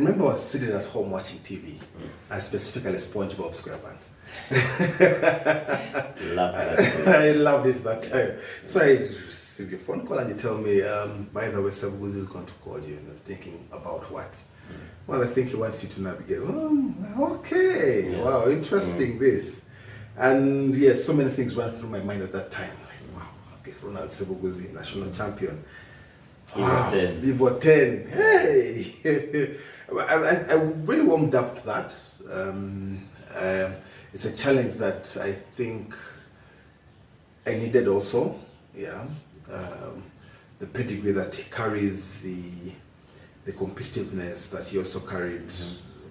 remember I was sitting at home watching TV, and specifically SpongeBob SquarePants. Love that. I loved it that time. So I received your phone call and you tell me, by the way, Sebuguzi is going to call you. And I was thinking about what? Well, I think he wants you to navigate. Oh, okay. Yeah. Wow, interesting this. And yes, so many things ran through my mind at that time. Like, wow, okay, Ronald Sebuguzi, national champion. Wow, Evo 10. Hey! I really warmed up to that. It's a challenge that I think I needed also. Yeah. The pedigree that he carries, the competitiveness that he also carried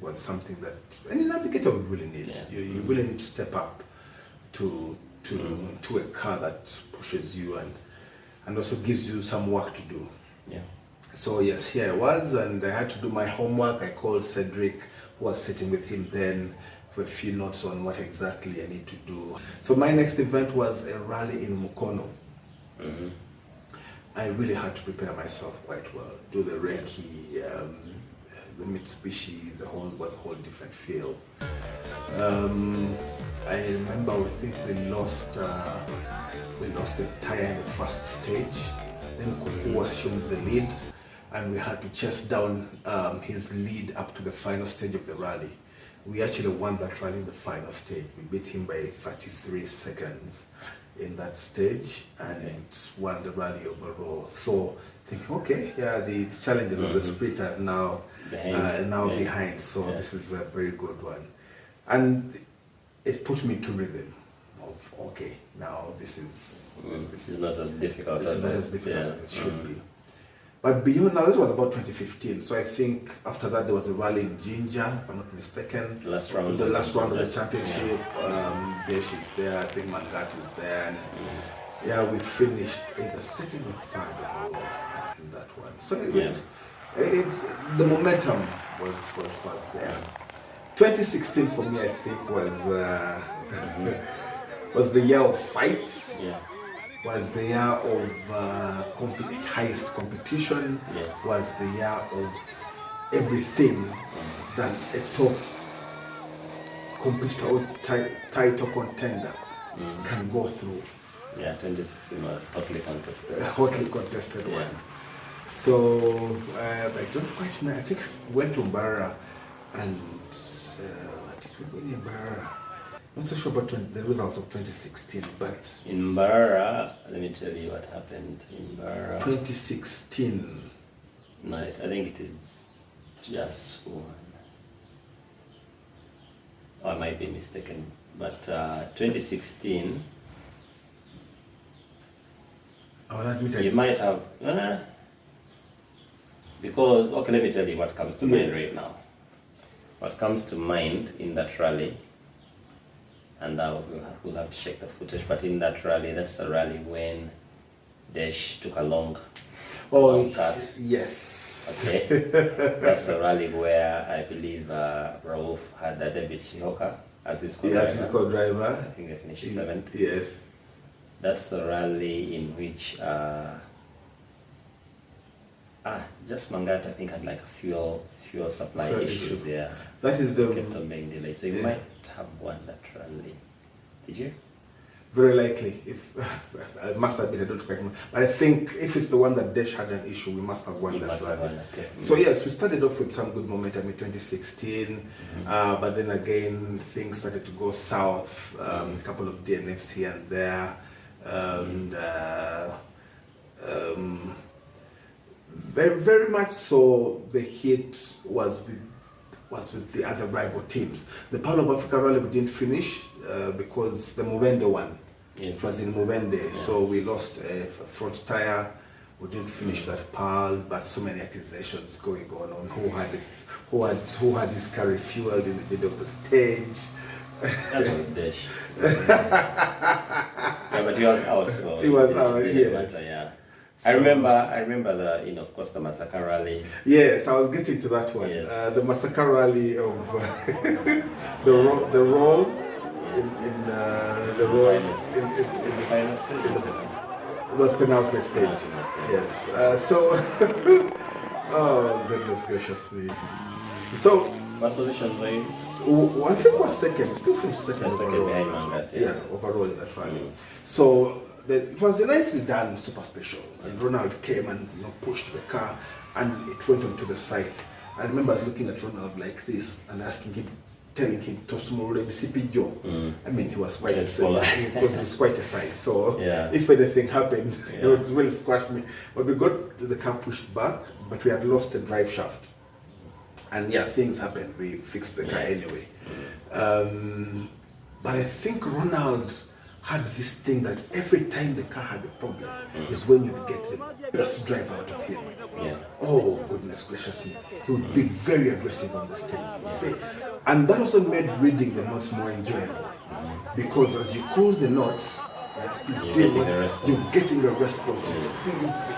was something that any navigator would really need. Yeah. You really need to step up to a car that pushes you and also gives you some work to do. Yeah. So yes, here I was, and I had to do my homework. I called Cedric, who was sitting with him then, for a few notes on what exactly I need to do. So my next event was a rally in Mukono. I really had to prepare myself quite well. Do the recce, the Mitsubishi was a whole different feel. I remember I think we lost the tire in the first stage. Then Kuku assumed the lead, and we had to chase down his lead up to the final stage of the rally. We actually won that rally in the final stage. We beat him by 33 seconds in that stage and won the rally overall. So thinking, okay, yeah, the challenges of the sprint are now behind. So this is a very good one. And it put me into rhythm of, okay, now this is not as difficult as it should be. But beyond now, this was about 2015. So I think after that there was a rally in Ginger, if I'm not mistaken. The last round of the championship. Desh is there, I think Mangat is there. And we finished either second or third overall in that one. So the momentum was there. 2016 for me, I think, was the year of fights. Yeah. Was the year of highest competition. Yes. Was the year of everything that a top competitor or title contender can go through. Yeah, 2016 was hotly contested. A hotly contested one. So I don't quite remember. I think we went to Mbara and what did we win in Mbara? I'm not so sure about the results of 2016, but in Mbara, let me tell you what happened in Mbara. 2016. No, I think it is just one. Oh, I might be mistaken, but 2016. I will admit you might have because okay, let me tell you what comes to mind right now. What comes to mind in that rally, and we'll have to check the footage, but in that rally, that's a rally when Desh took a long cut. Yes. Okay. That's a rally where I believe Rauf had David Sihoka as his co-driver. Yes, his co-driver. I think they finished 7th. Yes. That's a rally in which just Mangat, I think, had like a fuel supply issues. Yeah, that is the kept on being delayed. So you might have won that rally. Did you? Very likely. If I must admit, I don't quite remember. But I think if it's the one that Desh had an issue, we must have won that rally. So yes, we started off with some good momentum in 2016, but then again things started to go south. A couple of DNFs here and there, and very, very much so. The hit was with the other rival teams. The Pearl of Africa rally we didn't finish because the Mubende one. It was in Mubende, so we lost a front tire. We didn't finish that Pearl, but so many accusations going on who had his car refueled in the middle of the stage. That was Desh. Yeah, but he was out, so he was out. Yes. Matter, yeah. So, I remember the, of course, the Massacre rally. Yes, I was getting to that one. Yes. The Massacre rally of the roll in the final stage. It was penultimate stage. Yes. So, oh goodness gracious me. So, what position were you? I think we're second. We still finished second overall. Behind Mangat, yes. Yeah, overall in that rally. So it was a nicely done super special. And Ronald came and pushed the car, and it went onto the side. I remember looking at Ronald like this and asking him, telling him Tosumurule Misipi Joe. I mean, he was quite a size. He was quite a size. So if anything happened, it would really squash me. But we got the car pushed back, but we had lost the drive shaft. And things happened. We fixed the car anyway. But I think Ronald had this thing that every time the car had a problem is when you get the best drive out of him. Oh, goodness gracious me. He would be very aggressive on the stage. And that also made reading the notes more enjoyable. Because as you call the notes, you're getting a response. You see.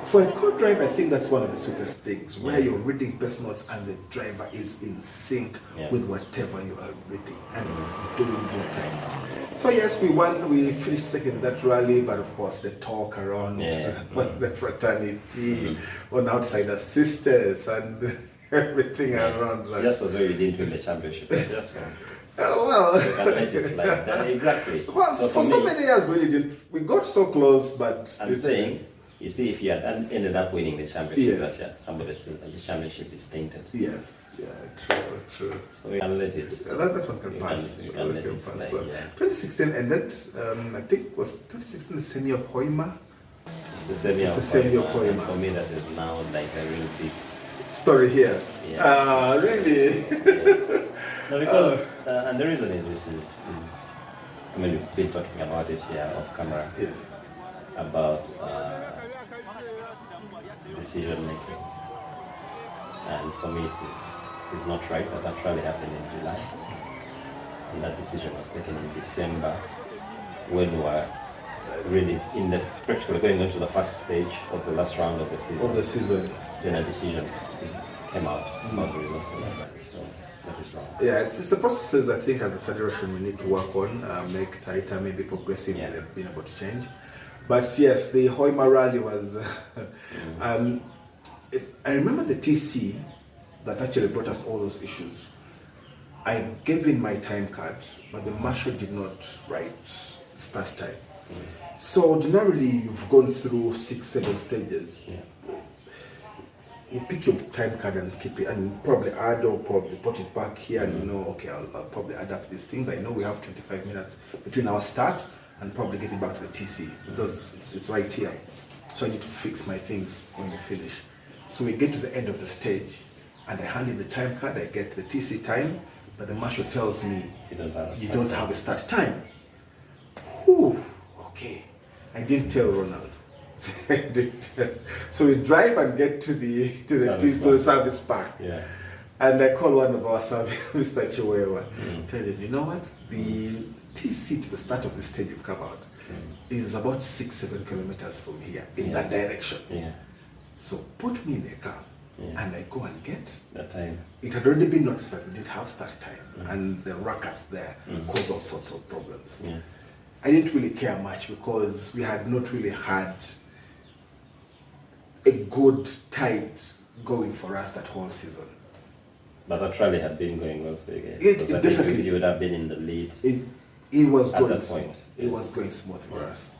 For a co-drive, I think that's one of the sweetest things, where you're reading best notes and the driver is in sync with whatever you are reading and doing good times. So yes, we won. We finished second in that rally, but of course the talk around the fraternity, on outsider sisters, and everything around that. Just as well you didn't win the championship. Well, you can let it slide. Exactly. Well, so for so many years we got so close, but I'm saying. You see, if you had ended up winning the championship that year, somebody said that the championship is tainted. Yes, true. So we can let it. That one can pass. You can let it slide, 2016 ended, I think, was 2016 the semi of Hoima? It's the semi of Hoima. For me, that is now like a real big story here. Really? Yes. No, because, and the reason is this is, I mean, we've been talking about it here off camera. Yes. About decision making, and for me it is not right that rally happened in July, and that decision was taken in December when we were really in the practically going into the first stage of the last round of the season. Then a decision came out about the results of that rally. So that is wrong. Yeah, it's the processes I think as a federation we need to work on, make tighter, maybe progressive, being able to change. But yes, the Hoima rally was. I remember the TC that actually brought us all those issues. I gave in my time card, but the marshal did not write start time. So ordinarily, you've gone through 6-7 stages. You pick your time card and keep it, and probably add or probably put it back here, and okay, I'll probably add up these things. I know we have 25 minutes between our start and probably getting back to the TC because it's right here. So I need to fix my things when we finish. So we get to the end of the stage and I hand in the time card, I get the TC time, but the marshal tells me, you don't have a start time. Whew, okay. I didn't tell Ronald. So we drive and get to the service park. And I call one of our service, Mr. Chiwewa, tell him, you know what? The TC to the start of the stage you've come out is about 6-7 kilometers from here in that direction. So put me in a car and I go and get that time. It had already been noticed that we didn't have start time and the ruckus there caused all sorts of problems. I didn't really care much because we had not really had a good tide going for us that whole season. But that rally had been going well for you guys. It definitely. You would have been in the lead. It was at going that point. It was going smooth for us.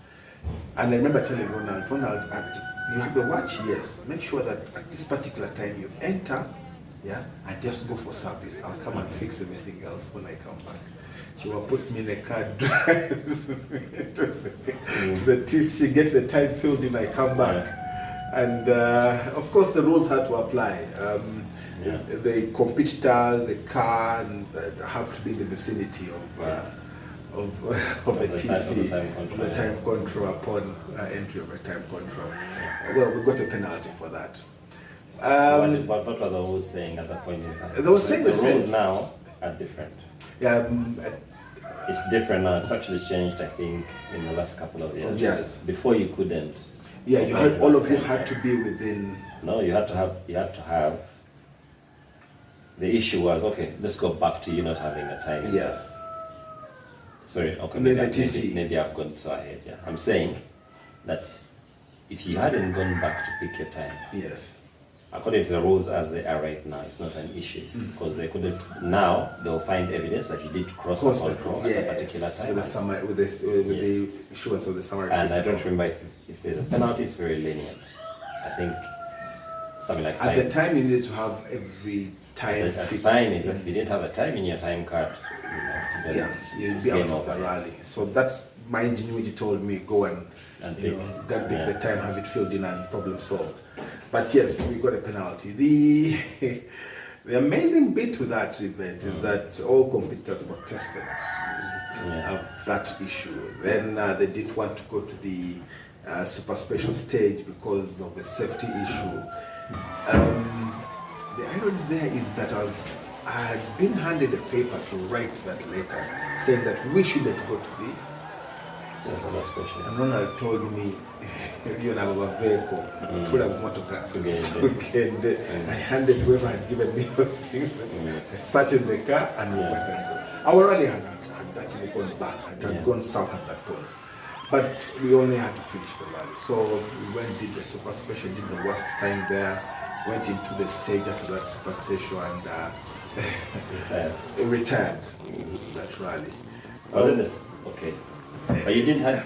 And I remember telling Ronald, you have a watch? Yes. Make sure that at this particular time you enter, and just go for service. I'll come and fix everything else when I come back. She puts me in a car, drives me to the TC, gets the time filled in, I come back. And of course the rules had to apply. The competitor, the car, and have to be in the vicinity of the TC, the time control upon entry of a time control. Well, we got a penalty for that. What were the rules saying at that point in time? They were saying the rules now are different. It's different now. It's actually changed, I think, in the last couple of years. Yes. Before you couldn't. Yeah, you had all of you had to be within. No, you had to have. The issue was, okay, let's go back to you not having a time. Yes. Sorry, okay, maybe I've gone so ahead. Yeah, I'm saying that if you hadn't gone back to pick your time, yes, according to the rules as they are right now, it's not an issue because they couldn't. Now they'll find evidence that you did cross the control at a particular time. With the summary, with the issuance of the summary. And I don't remember if there's a penalty. It's very lenient. I think something like at the time you needed to have every time at the time, if you didn't have a time in your time card, you'd be out of the rally. So that's my ingenuity told me go and pick the time, have it filled in, and problem solved. But yes, we got a penalty. The amazing bit to that event is that all competitors protested that issue. Then they didn't want to go to the super special stage because of a safety issue. The irony there is that I had been handed a paper to write that letter saying that we shouldn't go to the super special. And Ronald told me, you have a vehicle, put a motor and I handed whoever had given me those things. I sat in the car and we went and go. Our rally had actually gone back, it had gone south at that point. But we only had to finish the rally. So we went, did the super special, did the worst time there, went into the stage after that super special and retired that rally. Wasn't this okay? But you didn't have.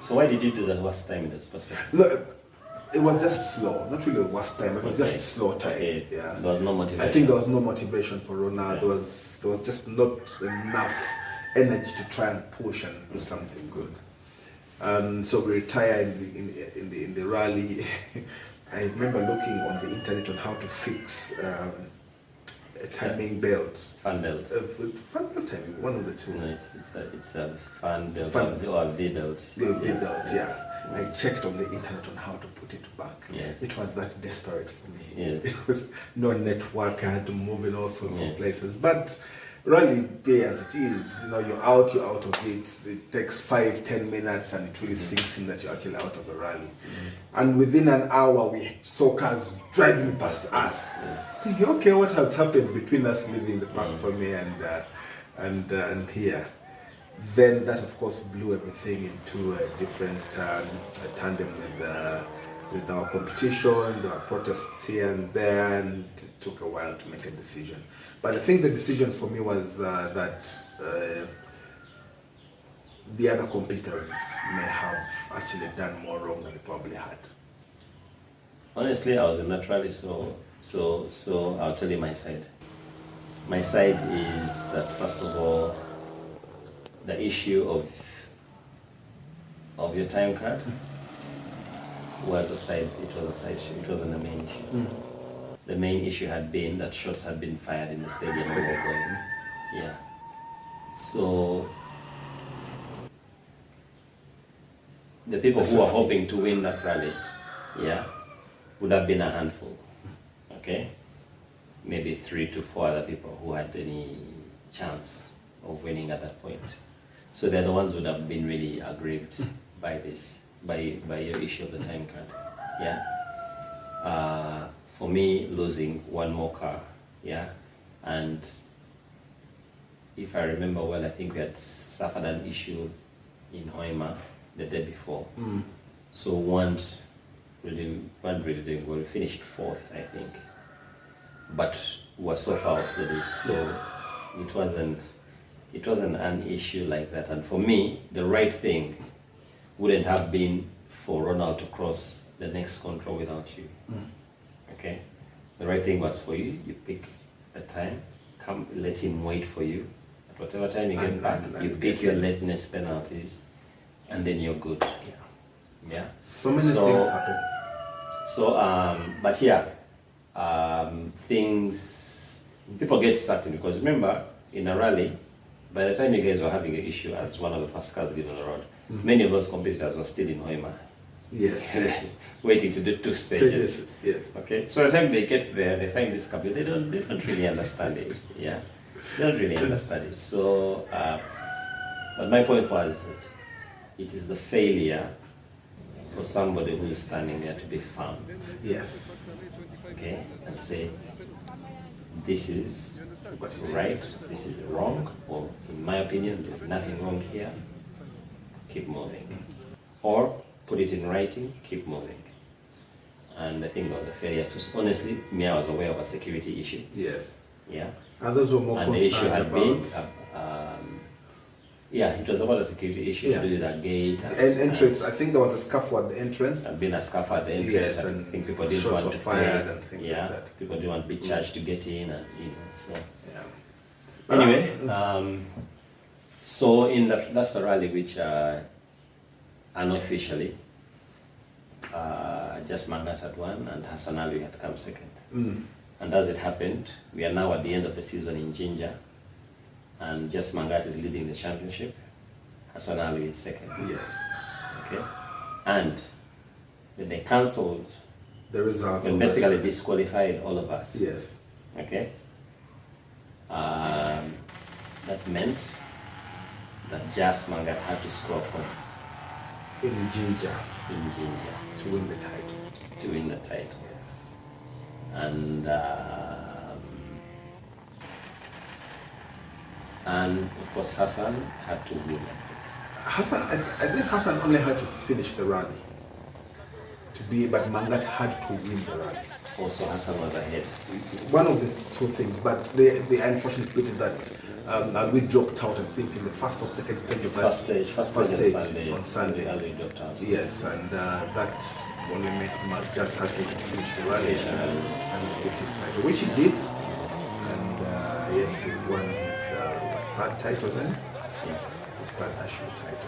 So why did you do the worst time in the super special? Look, it was just slow. Not really the worst time. It was just slow time. Okay. Yeah. There was no motivation. I think there was no motivation for Ronald. There was just not enough energy to try and push and do something good. So we retired in the rally. I remember looking on the internet on how to fix a timing belt. Fan belt. Fan belt timing, one of the two. No, it's a fan belt or a V belt. The V belt, yeah. I checked on the internet on how to put it back. Yes. It was that desperate for me. Yes. It was no network. I had to move in all sorts of places. But rally be as it is, you're out of it. It takes 5-10 minutes and it really sinks in that you're actually out of the rally. And within an hour, we saw cars driving past us. Thinking, okay, what has happened between us leaving the park for me and here? Then that, of course, blew everything into a different tandem with our competition. There were protests here and there, and it took a while to make a decision. But I think the decision for me was that the other competitors may have actually done more wrong than they probably had. Honestly, I was in that rally, so I'll tell you my side. My side is that, first of all, the issue of your time card was a side. It was a side issue. It wasn't the main issue. The main issue had been that shots had been fired in the stadium. Yeah. So the people who were hoping to win that rally, would have been a handful. Okay? Maybe 3 to 4 other people who had any chance of winning at that point. So they're the ones who would have been really aggrieved by this, by your issue of the time card. Yeah. For me, losing one more car, and if I remember well, I think we had suffered an issue in Hoima the day before. So one really doing well. We finished 4th, I think, but we were so far off the lead. So it wasn't an issue like that. And for me, the right thing wouldn't have been for Ronald to cross the next control without you. Okay? The right thing was for you pick the time, come, let him wait for you. At whatever time you get back, you pick your lateness penalties, and then you're good. Yeah? So many things happen. So, but things, people get started because remember, in a rally, by the time you guys were having an issue as one of the first cars leaving the road, many of those competitors were still in Hoima. Yes. Waiting to do 2 stages. Yes. Okay. So by the time they get there, they find this company. They don't really understand it. Yeah. They don't really understand it. So, but my point was that it is the failure for somebody who is standing there to be firm. Yes. Okay. And say, this is right, this is wrong, or in my opinion, there's nothing wrong here. Keep moving. Or put it in writing, keep moving. and I think about the failure. Honestly, me, I was aware of a security issue. Yes. Yeah. Others were more And the concerned issue had about... been, yeah, it was about a security issue to do with that gate. And entrance, I think there was a scuffle at the entrance. Had been a scuffle at the entrance. Yes, I and think people didn't shots want were to fired pay. and things Yeah, like that. people didn't want to be charged to get in, and so. Yeah. Anyway, so that's a rally which unofficially just Mangat had won and Hassan Ali had come second. And as it happened, we are now at the end of the season in Jinja, and just Mangat is leading the championship. Hassan Ali is second. Yes. Okay, and when they cancelled The results. when basically disqualified all of us. Yes. Okay. That meant that Jas Mangat had to score points In Jinja in Jinja to win the title. to win the title. Yes. And of course Hassan had to win. Hassan, I think Hassan only had to finish the rally but Mangat had to win the rally. Also Hassan was ahead. One of the two things, but the unfortunate bit is that we dropped out, I think, in the first or second stage of that. First stage on Sunday. Ali dropped out. Yes, and that only meant Mark just had to finish the rally and get his title, which he did. And yes, he won his third title then. Yes. His third national title.